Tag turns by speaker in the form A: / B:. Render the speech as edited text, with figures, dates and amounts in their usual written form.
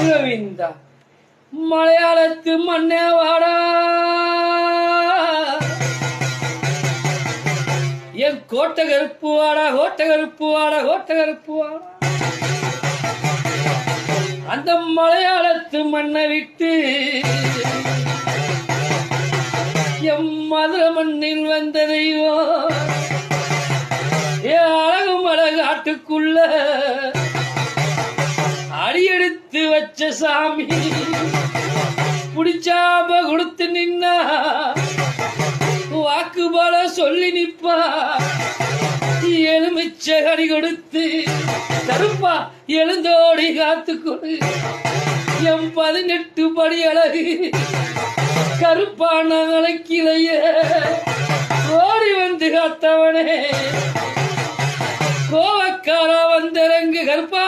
A: கோவிந்தா மலையாளத்து மண்ணே வாடா என் கோட்டை கருப்பு வாடா கோட்டை கருப்பு வாடா கோட்டை கருப்பு வாடா அந்த மலையாளத்து மண்ணை விட்டு எம் மதுரை மண்ணில் வந்த தெய்வம் என் அழகு மலகாட்டுக்குள்ள அடியெடுத்து வச்ச சாமி புடிச்சாம கொடுத்து நின்னா வாக்கு போல சொல்லி நிப்பா எலுமிச்ச கடி கொடுத்து கருப்பா எழுந்தோடி காத்துக்கொடு எம் 18 படி அழகு கருப்பான அழைக்கிலையே ஓடி வந்து காத்தவனே கோவக்கார வந்தரங்கு கருப்பா